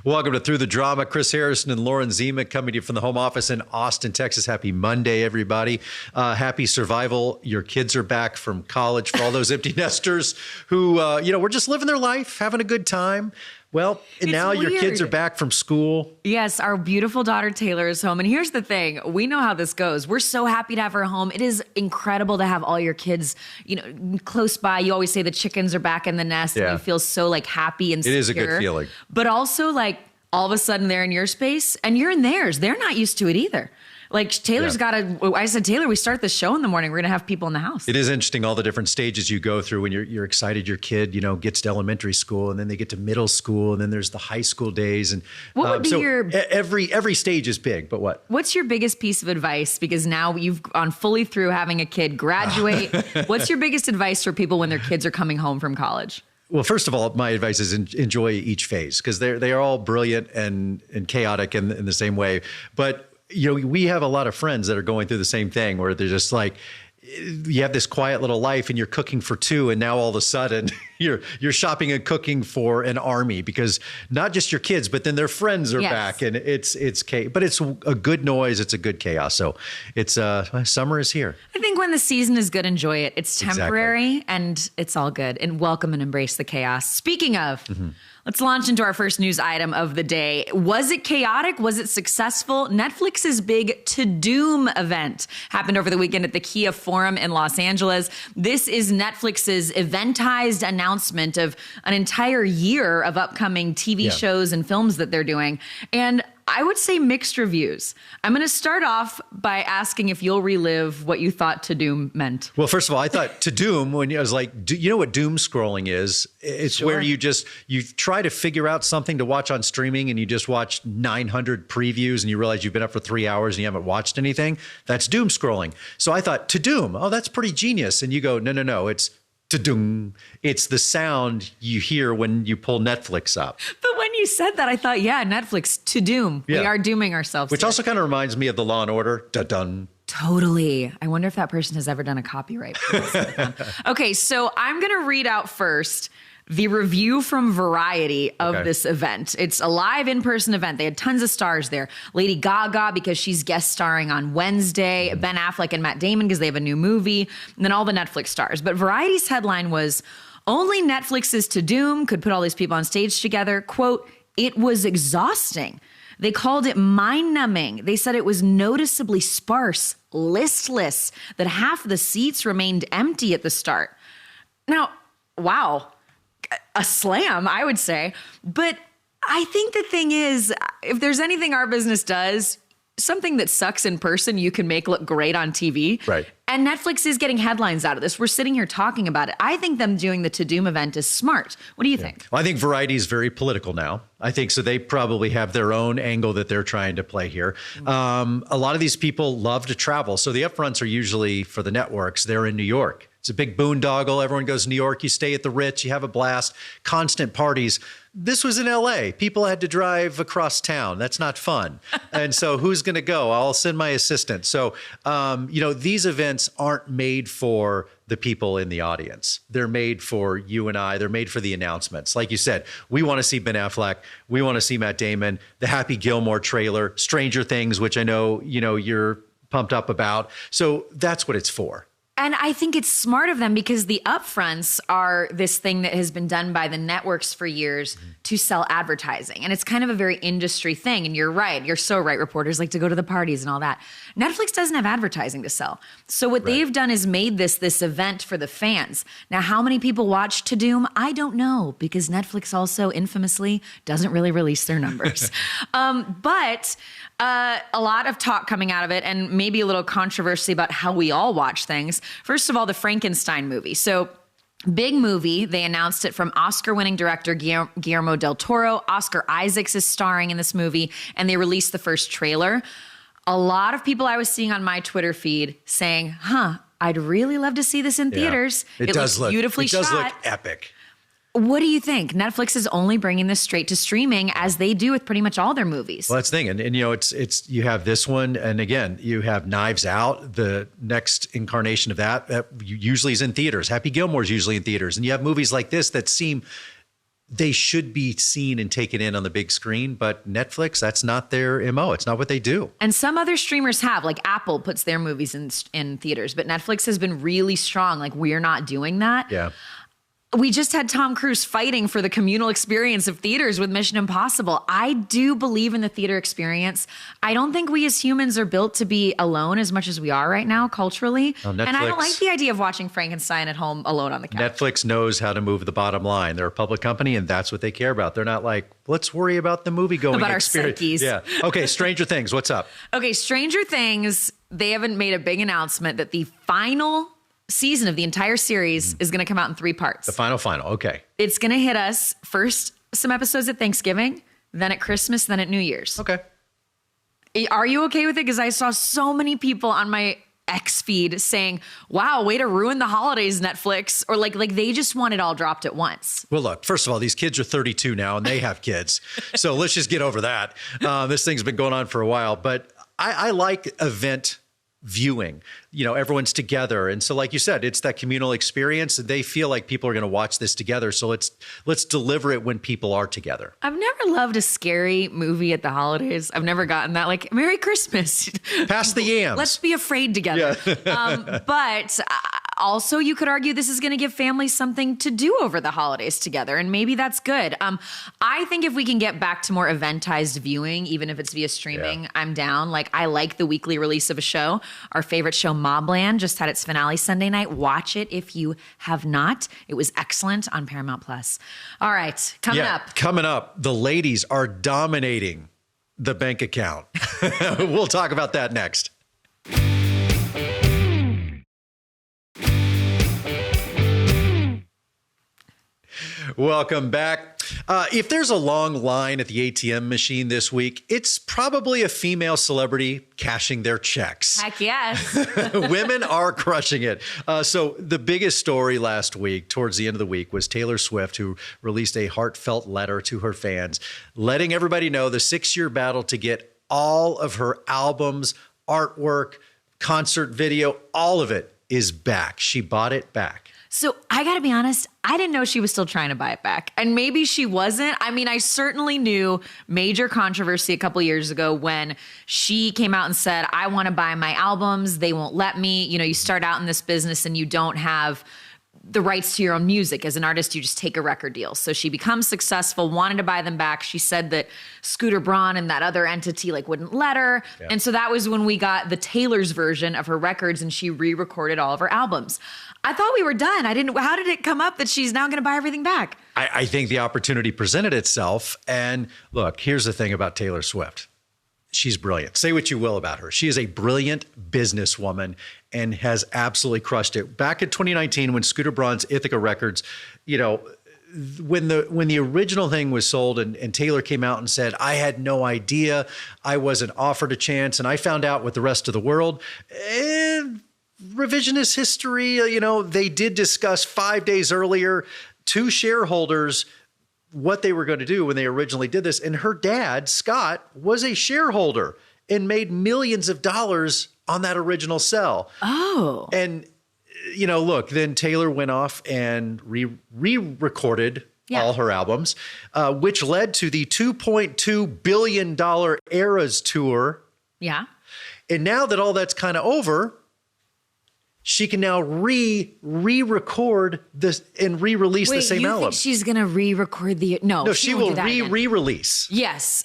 Welcome to Through the Drama. Chris Harrison and Lauren Zima coming to you from the home office in Austin, Texas. Happy Monday, everybody. Happy survival. Your kids are back from college for all those empty nesters who, we're just living their life, having a good time. Well, and now your kids are back from school. Yes, our beautiful daughter Taylor is home. And here's the thing. We know how this goes. We're so happy to have her home. It is incredible to have all your kids, close by. You always say the chickens are back in the nest and you feel so happy and secure. It is a good feeling. But also all of a sudden they're in your space and you're in theirs. They're not used to it either. Taylor's I said, Taylor, we start the show in the morning. We're going to have people in the house. It is interesting, all the different stages you go through when you're excited. Your kid, gets to elementary school and then they get to middle school and then there's the high school days. And what would be every stage is big, but what? What's your biggest piece of advice? Because now you've gone fully through having a kid graduate. What's your biggest advice for people when their kids are coming home from college? Well, first of all, my advice is enjoy each phase because they are all brilliant and chaotic in the same way. But we have a lot of friends that are going through the same thing where they're just you have this quiet little life and you're cooking for two. And now all of a sudden you're shopping and cooking for an army because not just your kids, but then their friends are back and it's but it's a good noise. It's a good chaos. So it's summer is here. I think when the season is good, enjoy it. It's temporary and it's all good, and welcome and embrace the chaos. Speaking of, let's launch into our first news item of the day. Was it chaotic? Was it successful? Netflix's big Tudum event happened over the weekend at the Kia Forum in Los Angeles. This is Netflix's eventized announcement of an entire year of upcoming TV shows and films that they're doing. And I would say mixed reviews. I'm going to start off by asking if you'll relive what you thought Tudum meant. Well, first of all, I thought Tudum, when I was you know what doom scrolling is? It's where you try to figure out something to watch on streaming and you just watch 900 previews and you realize you've been up for 3 hours and you haven't watched anything. That's doom scrolling. So I thought Tudum, oh, that's pretty genius. And you go, no, it's Tudum. It's the sound you hear when you pull Netflix up. But when you said that, I thought, Netflix, Tudum. Yeah. We are dooming ourselves. Which also kind of reminds me of the Law and Order. Dun-dun. Totally. I wonder if that person has ever done a copyright. Okay, so I'm going to read out first the review from Variety of this event. It's a live in-person event. They had tons of stars there. Lady Gaga, because she's guest starring on Wednesday. Ben Affleck and Matt Damon, because they have a new movie. And then all the Netflix stars. But Variety's headline was, only Netflix's Tudum could put all these people on stage together. Quote, it was exhausting. They called it mind-numbing. They said it was noticeably sparse, listless, that half the seats remained empty at the start. Now, wow. A slam, I would say. But I think the thing is, if there's anything our business does, something that sucks in person, you can make look great on TV. Right. And Netflix is getting headlines out of this. We're sitting here talking about it. I think them doing the Tudum event is smart. What do you think? Well, I think Variety is very political now. I think so. They probably have their own angle that they're trying to play here. A lot of these people love to travel. So the upfronts are usually for the networks. They're in New York. It's a big boondoggle. Everyone goes to New York. You stay at the Ritz. You have a blast. Constant parties. This was in LA. People had to drive across town. That's not fun. And so who's going to go? I'll send my assistant. So, these events aren't made for the people in the audience. They're made for you and I. They're made for the announcements. Like you said, we want to see Ben Affleck. We want to see Matt Damon, the Happy Gilmore trailer, Stranger Things, which I know, you're pumped up about. So that's what it's for. And I think it's smart of them because the upfronts are this thing that has been done by the networks for years to sell advertising. And it's kind of a very industry thing. And you're right. You're so right. Reporters like to go to the parties and all that. Netflix doesn't have advertising to sell. So what they've done is made this event for the fans. Now, how many people watch Tudum? I don't know, because Netflix also infamously doesn't really release their numbers. But a lot of talk coming out of it, and maybe a little controversy about how we all watch things. First of all, the Frankenstein movie. So big movie. They announced it from Oscar-winning director Guillermo del Toro. Oscar Isaacs is starring in this movie, and they released the first trailer. A lot of people I was seeing on my Twitter feed saying, I'd really love to see this in theaters. It does looks beautifully shot. It does look epic. What do you think? Netflix is only bringing this straight to streaming, as they do with pretty much all their movies. Well, that's the thing. And it's you have this one. And again, you have Knives Out, the next incarnation of that usually is in theaters. Happy Gilmore's usually in theaters. And you have movies like this that seem they should be seen and taken in on the big screen, but Netflix, that's not their MO. It's not what they do. And some other streamers have, like Apple puts their movies in theaters, but Netflix has been really strong. Like, we're not doing that. Yeah. We just had Tom Cruise fighting for the communal experience of theaters with Mission Impossible. I do believe in the theater experience. I don't think we as humans are built to be alone as much as we are right now culturally. Oh, and I don't like the idea of watching Frankenstein at home alone on the couch. Netflix knows how to move the bottom line. They're a public company, and that's what they care about. They're not like, let's worry about the movie-going about experience. Our psyches. Yeah. Okay, Stranger Things, what's up? Okay, Stranger Things, they haven't made a big announcement that the final season of the entire series is going to come out in 3 parts. The final. Okay. It's going to hit us first some episodes at Thanksgiving, then at Christmas, then at New Year's. Okay. Are you okay with it? Because I saw so many people on my X feed saying, wow, way to ruin the holidays, Netflix. Or like they just want it all dropped at once. Well, look, first of all, these kids are 32 now and they have kids. So let's just get over that. This thing's been going on for a while, but I like event viewing, everyone's together. And so like you said, it's that communal experience. They feel like people are going to watch this together. So let's deliver it when people are together. I've never loved a scary movie at the holidays. I've never gotten that, like, Merry Christmas. Pass the yams. Let's be afraid together. Yeah. But also you could argue this is going to give families something to do over the holidays together. And maybe that's good. I think if we can get back to more eventized viewing, even if it's via streaming, I'm down. Like, I like the weekly release of a show. Our favorite show, Mobland, just had its finale Sunday night. Watch it if you have not. It was excellent on Paramount Plus. All right, coming up, the ladies are dominating the bank account. We'll talk about that next. Welcome back. If there's a long line at the ATM machine this week, it's probably a female celebrity cashing their checks. Heck yes. Women are crushing it. So the biggest story last week, towards the end of the week, was Taylor Swift, who released a heartfelt letter to her fans, letting everybody know the 6-year battle to get all of her albums, artwork, concert video, all of it is back. She bought it back. So I got to be honest, I didn't know she was still trying to buy it back. And maybe she wasn't. I mean, I certainly knew major controversy a couple years ago when she came out and said, I want to buy my albums. They won't let me. You start out in this business and you don't have the rights to your own music. As an artist, you just take a record deal. So she becomes successful, wanted to buy them back. She said that Scooter Braun and that other entity wouldn't let her. Yeah. And so that was when we got the Taylor's version of her records and she re-recorded all of her albums. I thought we were done. How did it come up that she's now going to buy everything back? I think the opportunity presented itself. And look, here's the thing about Taylor Swift. She's brilliant. Say what you will about her. She is a brilliant businesswoman and has absolutely crushed it. Back in 2019, when Scooter Braun's Ithaca Records, when the original thing was sold and Taylor came out and said, I had no idea, I wasn't offered a chance, and I found out with the rest of the world. Revisionist history, they did discuss 5 days earlier to shareholders what they were going to do when they originally did this. And her dad, Scott, was a shareholder and made millions of dollars on that original sell. Oh. And, look, then Taylor went off and re-recorded all her albums, which led to the $2.2 billion Eras Tour. Yeah. And now that all that's kind of over, she can now re-record this and re-release the same album. Think she's gonna re-record the? No, she will re-release. Yes.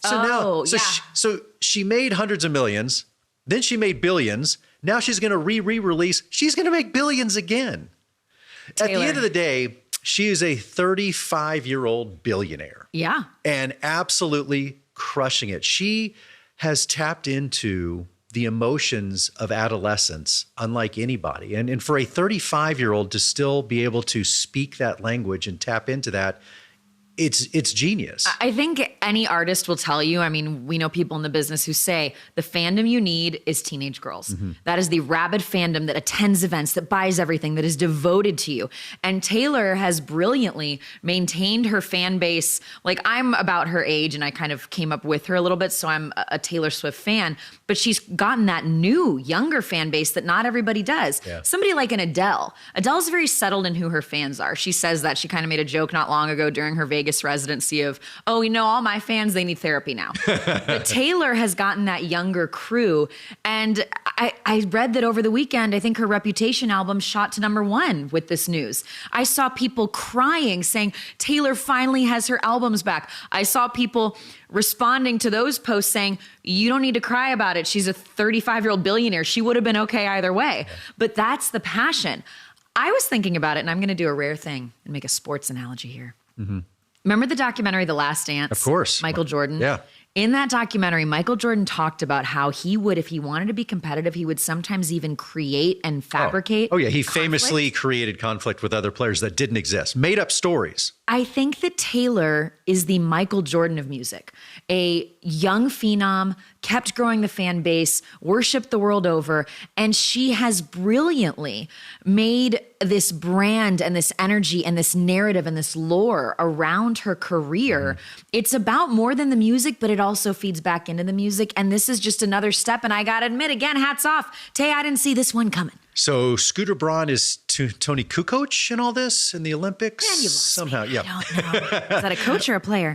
So she made hundreds of millions, then she made billions. Now she's gonna re-release. She's gonna make billions again. Taylor. At the end of the day, she is a 35-year-old billionaire. Yeah, and absolutely crushing it. She has tapped into the emotions of adolescence unlike anybody. And for a 35-year-old to still be able to speak that language and tap into that, it's genius. I think any artist will tell you, I mean, we know people in the business who say the fandom you need is teenage girls. Mm-hmm. That is the rabid fandom that attends events, that buys everything, that is devoted to you. And Taylor has brilliantly maintained her fan base. Like, I'm about her age and I kind of came up with her a little bit, so I'm a Taylor Swift fan, but she's gotten that new, younger fan base that not everybody does. Yeah. Somebody like an Adele. Adele's very settled in who her fans are. She says that. She kind of made a joke not long ago during her Vegas Vegas residency of, oh, all my fans, they need therapy now. But Taylor has gotten that younger crew. And I read that over the weekend, I think her Reputation album shot to #1 with this news. I saw people crying saying Taylor finally has her albums back. I saw people responding to those posts saying, you don't need to cry about it. She's a 35-year-old billionaire. She would have been okay either way. But that's the passion. I was thinking about it, and I'm going to do a rare thing and make a sports analogy here. Mm-hmm. Remember the documentary, The Last Dance? Of course. Michael Jordan? Yeah. In that documentary, Michael Jordan talked about how he would, if he wanted to be competitive, he would sometimes even create and fabricate. Oh yeah. He conflict. famously created conflict with other players that didn't exist, made up stories. I think that Taylor is the Michael Jordan of music, a young phenom, kept growing the fan base, worshiped the world over, and she has brilliantly made this brand and this energy and this narrative and this lore around her career. It's about more than the music, but it also feeds back into the music. And this is just another step. And I got to admit, again, hats off. Tay, I didn't see this one coming. So Scooter Braun is Tony Kukoc in all this in the Olympics? Man, you lost somehow. me. Yeah. I don't know. Is that a coach or a player?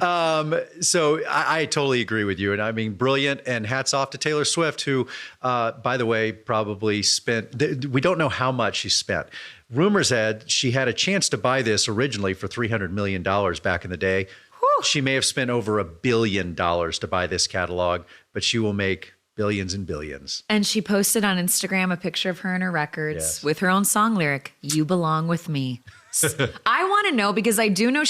So I totally agree with you. And I mean, brilliant. And hats off to Taylor Swift, who, by the way, probably spent, we don't know how much she spent. Rumors had she had a chance to buy this originally for $300 million back in the day. Whew. She may have spent over $1 billion to buy this catalog, but she will make billions and billions. And she posted on Instagram a picture of her and her records with her own song lyric, "You Belong With Me." I want to know, because I do know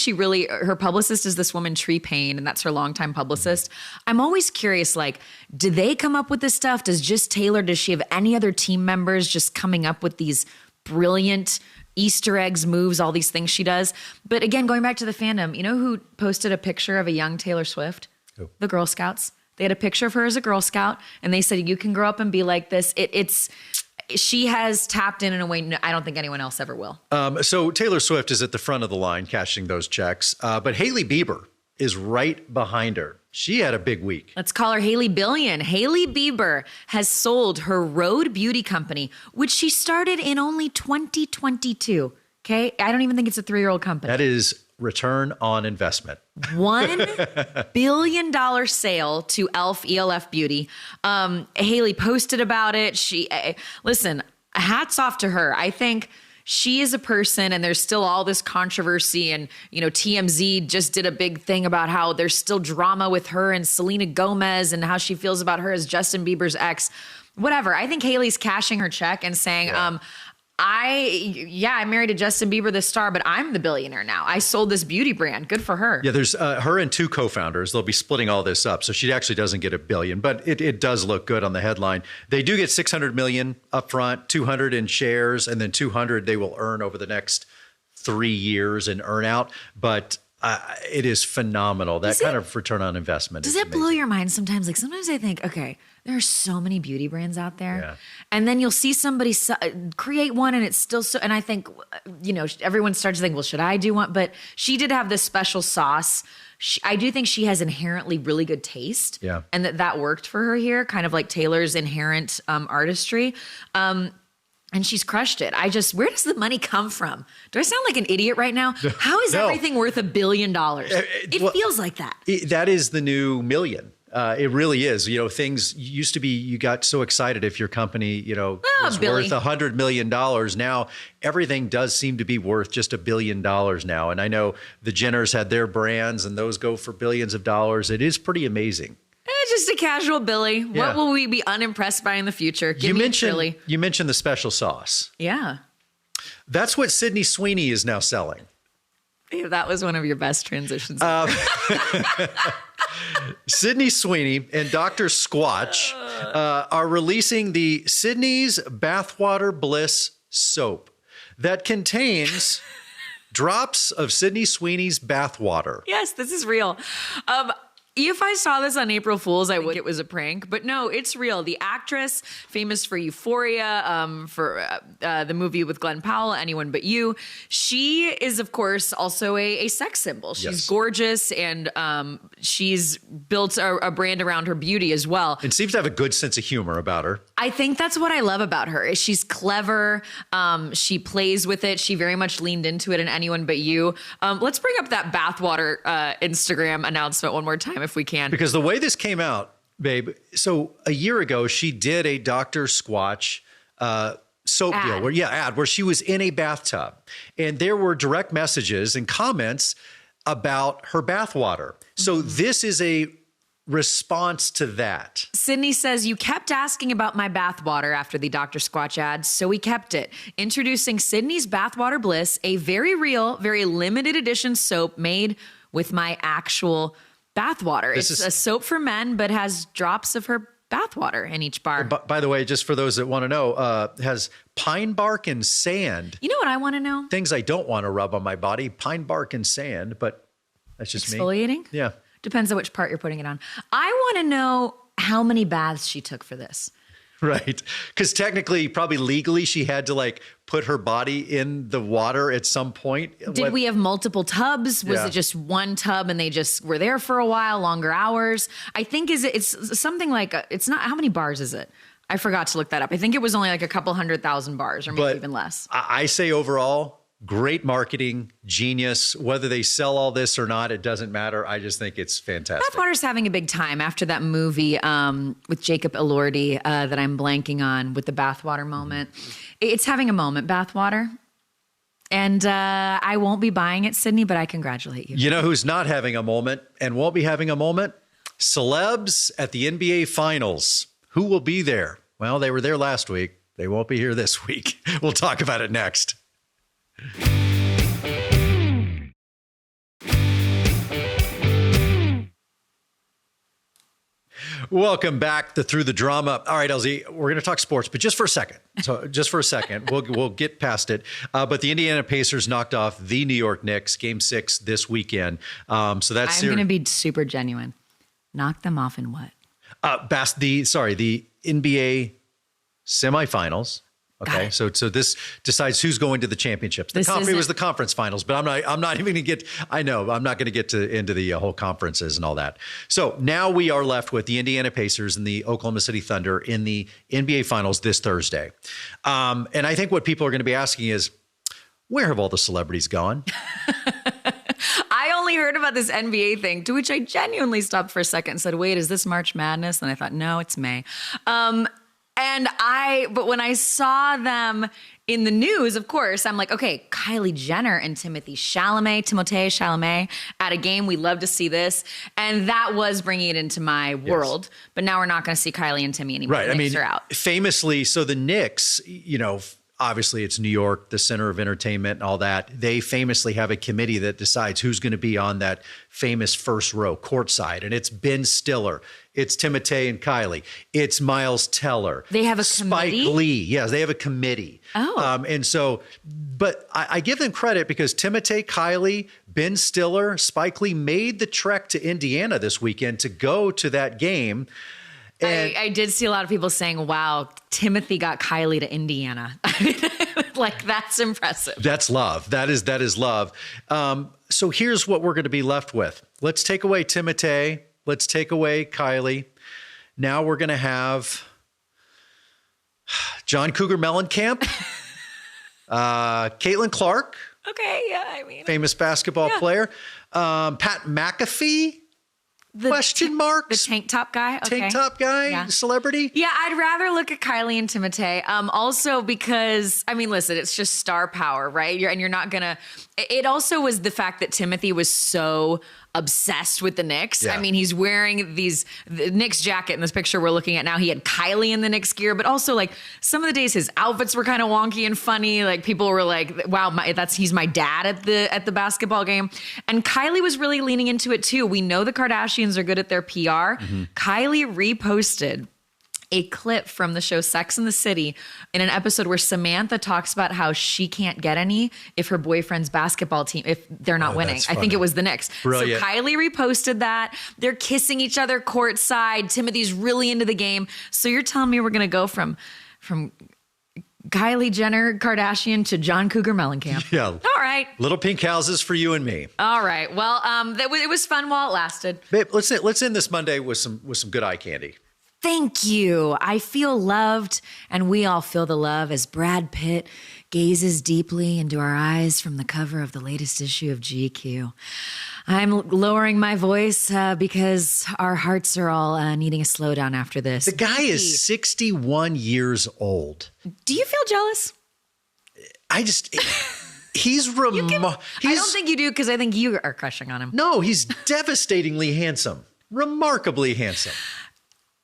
her publicist is this woman, Tree Payne, and that's her longtime publicist. I'm always curious, like, do they come up with this stuff? Does she have any other team members just coming up with these brilliant Easter eggs, moves, all these things she does? But again, going back to the fandom, you know who posted a picture of a young Taylor Swift? Who? The Girl Scouts. They had a picture of her as a Girl Scout, and they said, you can grow up and be like this. She has tapped in a way I don't think anyone else ever will. So Taylor Swift is at the front of the line cashing those checks, but Hailey Bieber is right behind her. She had a big week. Let's call her Hailey Billion. Hailey Bieber has sold her Rhode Beauty Company, which she started in only 2022. Okay? I don't even think it's a 3-year-old company. That is return on investment. $1 billion sale to ELF Beauty. Hailey posted about it. Listen, hats off to her. I think she is a person, and there's still all this controversy, and TMZ just did a big thing about how there's still drama with her and Selena Gomez and how she feels about her as Justin Bieber's ex. Whatever. I think Hailey's cashing her check and saying, I married a Justin Bieber, the star, but I'm the billionaire now. I sold this beauty brand. Good for her. Yeah, there's her and 2 co-founders. They'll be splitting all this up. So she actually doesn't get $1 billion, but it does look good on the headline. They do get $600 million upfront, 200 in shares, and then 200 they will earn over the next 3 years in earn out. But it is phenomenal. That kind of return on investment. Does it blow your mind sometimes? Like, sometimes I think, okay, there are so many beauty brands out there. Yeah. And then you'll see somebody create one, and it's still so, and I think, everyone starts to think, well, should I do one? But she did have this special sauce. I do think she has inherently really good taste. Yeah. And that worked for her here, kind of like Taylor's inherent artistry. And she's crushed it. Where does the money come from? Do I sound like an idiot right now? How is everything worth $1 billion? It feels like that. That is the new million. It really is. Things used to be, you got so excited if your company, was worth $100 million. Now everything does seem to be worth just $1 billion now. And I know the Jenners had their brands, and those go for billions of dollars. It is pretty amazing. Just a casual Billy. Yeah. What will we be unimpressed by in the future? You mentioned the special sauce. Yeah. That's what Sydney Sweeney is now selling. Yeah, that was one of your best transitions. Sydney Sweeney and Dr. Squatch are releasing the Sydney's Bathwater Bliss soap that contains drops of Sydney Sweeney's bathwater. Yes, this is real. If I saw this on April Fool's, I would think it was a prank. But no, it's real. The actress, famous for Euphoria, for the movie with Glenn Powell, Anyone But You, she is, of course, also a sex symbol. She's gorgeous, and she's built a brand around her beauty as well. And seems to have a good sense of humor about her. I think that's what I love about her. Is she's clever. She plays with it. She very much leaned into it in Anyone But You. Let's bring up that bathwater Instagram announcement one more time if we can. Because the way this came out, babe, so a year ago, she did a Dr. Squatch soap deal where she was in a bathtub. And there were direct messages and comments about her bathwater. So this is a response to that. Sydney says, you kept asking about my bathwater after the Dr. Squatch ad, so we kept it. Introducing Sydney's Bathwater Bliss, a very real, very limited edition soap made with my actual bathwater. It's a soap for men, but has drops of her bathwater in each bar. By the way, just for those that want to know, has pine bark and sand. You know what I want to know? Things I don't want to rub on my body, pine bark and sand, but that's just exfoliating? Me. Yeah. Depends on which part you're putting it on. I want to know how many baths she took for this. Right. Because technically, probably legally, she had to like put her body in the water at some point. Did we have multiple tubs? Was it just one tub and they just were there for a while, longer hours? I think it's something like, it's not, how many bars is it? I forgot to look that up. I think it was only like a couple 100,000 bars or maybe even less. I say overall, great marketing, genius. Whether they sell all this or not, it doesn't matter. I just think it's fantastic. Bathwater's having a big time after that movie with Jacob Elordi that I'm blanking on with the bathwater moment. It's having a moment, Bathwater. And I won't be buying it, Sydney, but I congratulate you. You know who's not having a moment and won't be having a moment? Celebs at the NBA Finals. Who will be there? Well, they were there last week. They won't be here this week. We'll talk about it next. Welcome back to Through the Drama. All right, LZ, we're going to talk sports, but just for a second. We'll get past it. But the Indiana Pacers knocked off the New York Knicks, Game 6 this weekend. So that's I'm going to be super genuine. Knock them off in what? The NBA semifinals. Okay, so this decides who's going to the championships. It was the conference finals, but I'm not even going to get. I know I'm not going to get into the whole conferences and all that. So now we are left with the Indiana Pacers and the Oklahoma City Thunder in the NBA finals this Thursday. And I think what people are going to be asking is, where have all the celebrities gone? I only heard about this NBA thing, to which I genuinely stopped for a second and said, wait, is this March Madness? And I thought, no, it's May. But when I saw them in the news, of course, I'm like, okay, Kylie Jenner and Timothée Chalamet at a game. We love to see this. And that was bringing it into my world. But now we're not going to see Kylie and Timmy anymore. Right. The Knicks are out. Famously, so the Knicks, obviously it's New York, the center of entertainment and all that. They famously have a committee that decides who's going to be on that famous first row courtside. And it's Ben Stiller. It's Timothée and Kylie. It's Miles Teller. They have a committee? Spike Lee. Yes, they have a committee. Oh. But I give them credit because Timothée, Kylie, Ben Stiller, Spike Lee made the trek to Indiana this weekend to go to that game. And I did see a lot of people saying, wow, Timothée got Kylie to Indiana. Like, that's impressive. That's love. That is love. So here's what we're going to be left with. Let's take away Timothée. Let's take away Kylie. Now we're going to have John Cougar Mellencamp, Caitlin Clark. Okay, yeah, famous basketball player. Pat McAfee. Question marks? The tank top guy? Okay. Tank top guy? Celebrity? Yeah, I'd rather look at Kylie and Timothée. Also because, listen, it's just star power, right? You're not going to... It also was the fact that Timothée was so obsessed with the Knicks. Yeah. He's wearing the Knicks jacket in this picture we're looking at now. He had Kylie in the Knicks gear, but also like some of the days his outfits were kind of wonky and funny. Like people were like, wow, he's my dad at the basketball game. And Kylie was really leaning into it too. We know the Kardashians are good at their PR. Mm-hmm. Kylie reposted a clip from the show Sex and the City in an episode where Samantha talks about how she can't get any if her boyfriend's basketball team, if they're not winning. I think it was the Knicks. Brilliant. So Kylie reposted that. They're kissing each other courtside. Timothy's really into the game. So you're telling me we're going to go from Kylie Jenner Kardashian to John Cougar Mellencamp. Yeah. All right. Little pink houses for you and me. All right. Well, it was fun while it lasted. Babe, let's end this Monday with some good eye candy. Thank you. I feel loved, and we all feel the love as Brad Pitt gazes deeply into our eyes from the cover of the latest issue of GQ. I'm lowering my voice because our hearts are all needing a slowdown after this. The guy is 61 years old. Do you feel jealous? He's remarkable. I don't think you do, because I think you are crushing on him. No, he's devastatingly handsome. Remarkably handsome.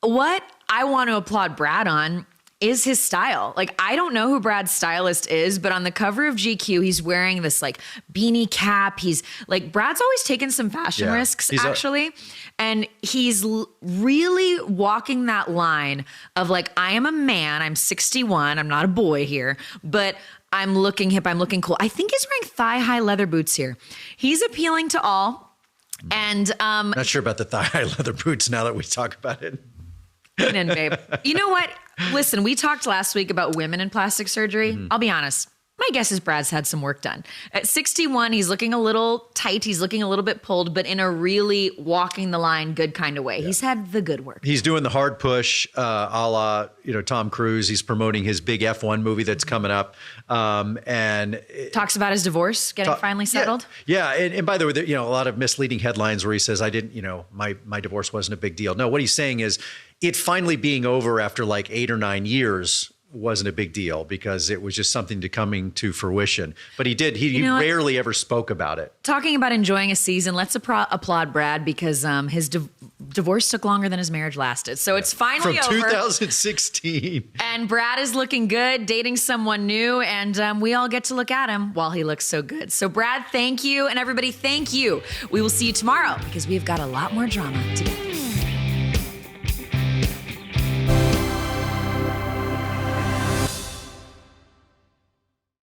What I want to applaud Brad on is his style. Like, I don't know who Brad's stylist is, but on the cover of GQ, he's wearing this like beanie cap. He's like, Brad's always taken some fashion risks, actually. And he's really walking that line of like, I am a man, I'm 61, I'm not a boy here, but I'm looking hip, I'm looking cool. I think he's wearing thigh-high leather boots here. He's appealing to all. And not sure about the thigh-high leather boots now that we talk about it. In, babe. You know what? Listen, we talked last week about women in plastic surgery. I'll be honest. My guess is Brad's had some work done. At 61, he's looking a little tight. He's looking a little bit pulled, but in a really walking the line, good kind of way. Yeah. He's had the good work. He's doing the hard push, a la Tom Cruise. He's promoting his big F1 movie that's coming up, and talks about his divorce getting finally settled. Yeah, and by the way, a lot of misleading headlines where he says, "I didn't, my divorce wasn't a big deal." No, what he's saying is, it finally being over after like 8 or 9 years wasn't a big deal because it was just something coming to fruition. But he rarely ever spoke about it. Talking about enjoying a season, let's applaud Brad because his divorce took longer than his marriage lasted. So it's finally over. From 2016. And Brad is looking good, dating someone new, and we all get to look at him while he looks so good. So Brad, thank you. And everybody, thank you. We will see you tomorrow because we've got a lot more drama to get.